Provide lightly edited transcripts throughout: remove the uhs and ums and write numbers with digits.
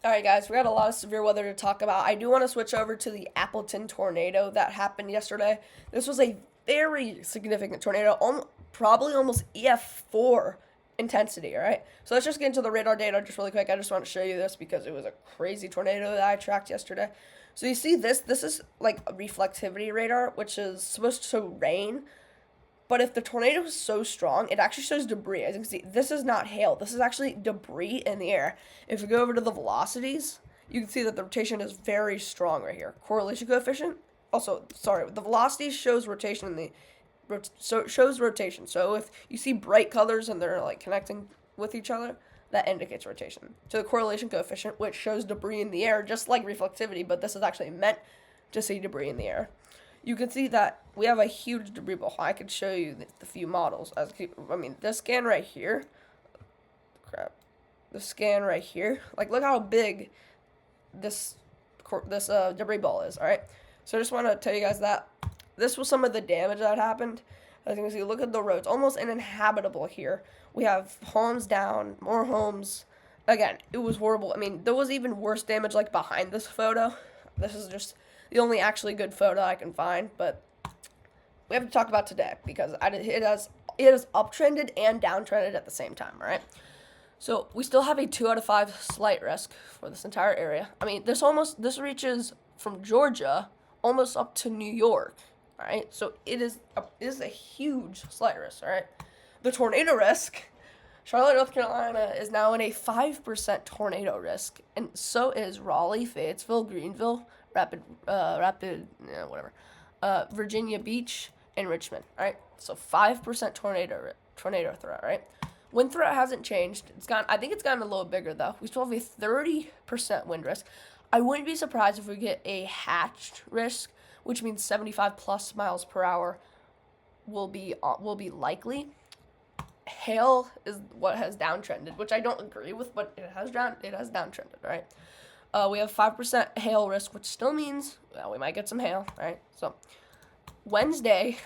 Alright, guys, we got a lot of severe weather to talk about. I do want to switch over to the Appleton tornado that happened yesterday. This was a very significant tornado, probably almost EF4 intensity, alright? So let's just get into the radar data just really quick. I just want to show you this because it was a crazy tornado that I tracked yesterday. So you see this is like a reflectivity radar, which is supposed to show rain. But if the tornado is so strong, it actually shows debris. As you can see, this is not hail. This is actually debris in the air. If we go over to the velocities, you can see that the rotation is very strong right here. Correlation coefficient. Also, sorry, the velocity shows rotation in the so it shows rotation. So if you see bright colors and they're like connecting with each other, that indicates rotation. So the correlation coefficient, which shows debris in the air, just like reflectivity, but this is actually meant to see debris in the air. You can see that we have a huge debris ball. I could show you the few models. This scan right here. Crap. The scan right here. Like, look how big this debris ball is. All right. So I just want to tell you guys that this was some of the damage that happened. As you can see, look at the roads. Almost uninhabitable here. We have homes down, more homes. Again, it was horrible. I mean, there was even worse damage like behind this photo. This is just the only actually good photo I can find, but we have to talk about today because it has uptrended and downtrended at the same time, all right? So we still have a 2 out of 5 slight risk for this entire area. I mean, this reaches from Georgia almost up to New York, all right? So it is a huge slight risk, all right? The tornado risk, Charlotte, North Carolina, is now in a 5% tornado risk, and so is Raleigh, Fayetteville, Greenville, Virginia Beach, and Richmond. All right, so 5% tornado threat. Right, wind threat hasn't changed. I think it's gotten a little bigger though. We still have a 30% wind risk. I wouldn't be surprised if we get a hatched risk, which means 75 plus miles per hour will be likely. Hail is what has downtrended, which I don't agree with, but it has downtrended. Right. We have 5% hail risk, which still means we might get some hail, right? So, Wednesday,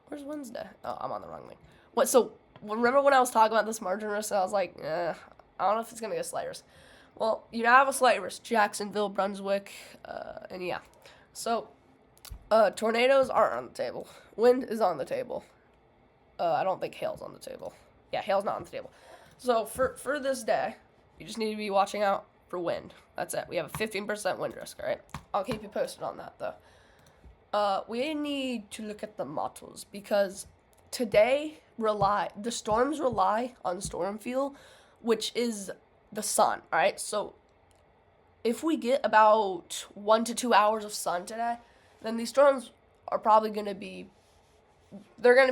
where's Wednesday? Oh, I'm on the wrong link. So, remember when I was talking about this margin risk, I was like, I don't know if it's going to be a slight risk. Well, you now have a slight risk. Jacksonville, Brunswick, and yeah. So, tornadoes aren't on the table. Wind is on the table. I don't think hail's on the table. Yeah, hail's not on the table. So, for this day, you just need to be watching out for wind. That's it. We have a 15% wind risk, alright? I'll keep you posted on that, though. We need to look at the models because today the storms rely on storm fuel, which is the sun, alright? So if we get about 1 to 2 hours of sun today, then these storms are probably going to be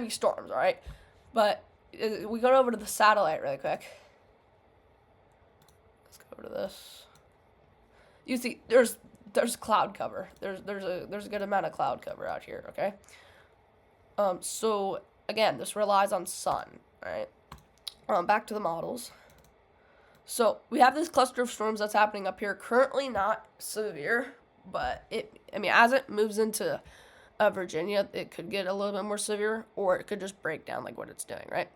storms, alright? But we go over to the satellite really quick. To this, you see there's cloud cover. There's a good amount of cloud cover out here. Okay. So again, this relies on sun. All right. Back to the models. So we have this cluster of storms that's happening up here. Currently not severe, but as it moves into Virginia, it could get a little bit more severe, or it could just break down like what it's doing. Right.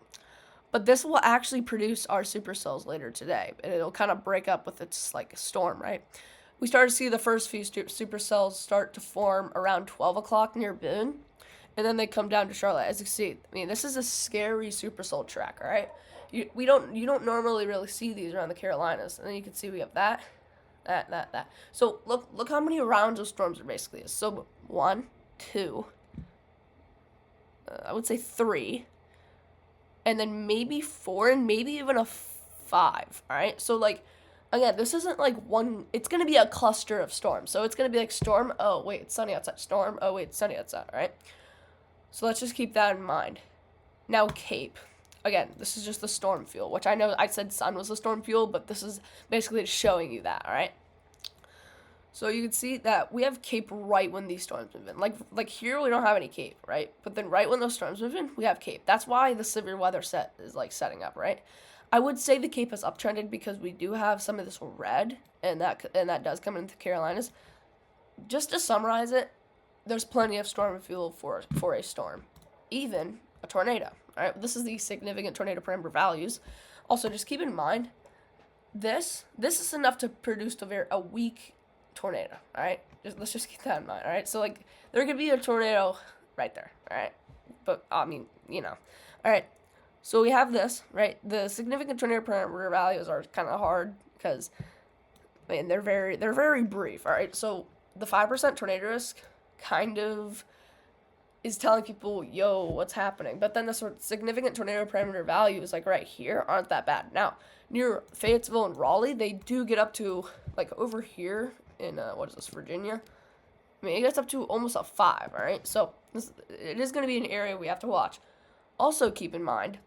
But this will actually produce our supercells later today. And it'll kind of break up with its like storm, right? We started to see the first few supercells start to form around 12 o'clock near Boone. And then they come down to Charlotte. As you see, this is a scary supercell track, all right? You don't normally really see these around the Carolinas. And then you can see we have that. So look how many rounds of storms there basically is. So 1, 2, I would say 3. And then maybe 4 and maybe even a 5, all right? So, like, again, this isn't like one, it's going to be a cluster of storms. So it's going to be like storm, oh, wait, it's sunny outside. Storm, oh, wait, it's sunny outside, all right? So let's just keep that in mind. Now, Cape. Again, this is just the storm fuel, which I know I said sun was the storm fuel, but this is basically showing you that, all right? So you can see that we have Cape right when these storms move in. Like here we don't have any Cape, right? But then right when those storms move in, we have Cape. That's why the severe weather set is like setting up, right? I would say the Cape has uptrended because we do have some of this red, and that does come into the Carolinas. Just to summarize it, there's plenty of storm fuel for a storm, even a tornado. All right, this is the significant tornado parameter values. Also, just keep in mind this is enough to produce a weak tornado. All right, let's just keep that in mind. All right, so like there could be a tornado right there. All right, but I mean, all right. So we have this, right? The significant tornado parameter values are kind of hard because, man, they're very brief. All right, so the 5% tornado risk kind of is telling people, yo, what's happening? But then the sort of significant tornado parameter values, like right here, aren't that bad. Now, near Fayetteville and Raleigh, they do get up to, like over here in, Virginia? I mean, it gets up to almost a 5, all right? So it is going to be an area we have to watch. Also, keep in mind,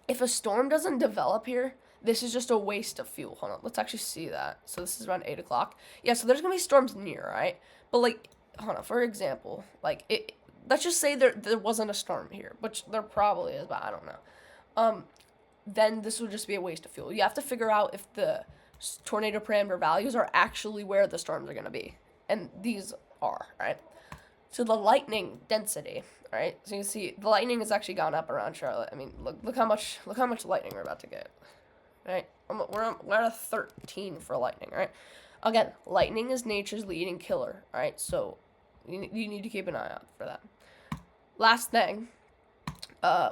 if a storm doesn't develop here, this is just a waste of fuel. Hold on, let's actually see that. So this is around 8 o'clock. Yeah, so there's going to be storms near, right? But, like, hold on, for example, like, let's just say there wasn't a storm here, which there probably is, but I don't know. Then this would just be a waste of fuel. You have to figure out if the tornado parameter values are actually where the storms are going to be. And these are, right? So the lightning density, right? So you can see the lightning has actually gone up around Charlotte. I mean, look how much lightning we're about to get, right? We're at a 13 for lightning, right? Again, lightning is nature's leading killer, right? So you need to keep an eye out for that. Last thing,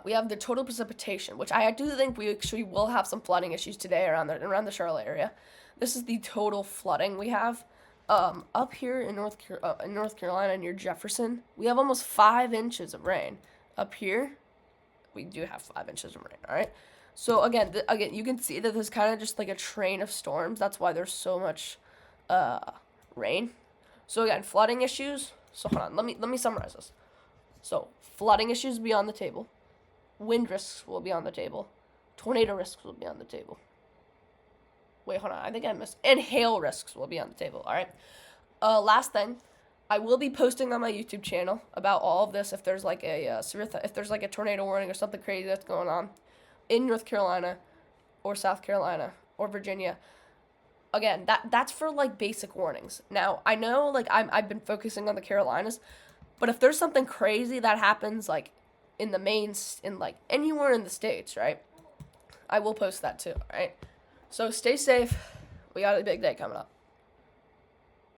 we have the total precipitation, which I do think we actually will have some flooding issues today around the Charlotte area. This is the total flooding we have. Up here in North Carolina near Jefferson, we have almost 5 inches of rain. Up here, we do have 5 inches of rain. All right. So again, you can see that there's kind of just like a train of storms. That's why there's so much rain. So again, flooding issues. So hold on, let me summarize this. So flooding issues will be on the table. Wind risks will be on the table. Tornado risks will be on the table. Wait, hold on. I think I missed. And hail risks will be on the table. All right. Last thing, I will be posting on my YouTube channel about all of this. If there's like if there's like a tornado warning or something crazy that's going on in North Carolina, or South Carolina, or Virginia. Again, that's for like basic warnings. Now I know like I've been focusing on the Carolinas, but if there's something crazy that happens like in like anywhere in the States, right? I will post that too. All right. So stay safe. We got a big day coming up.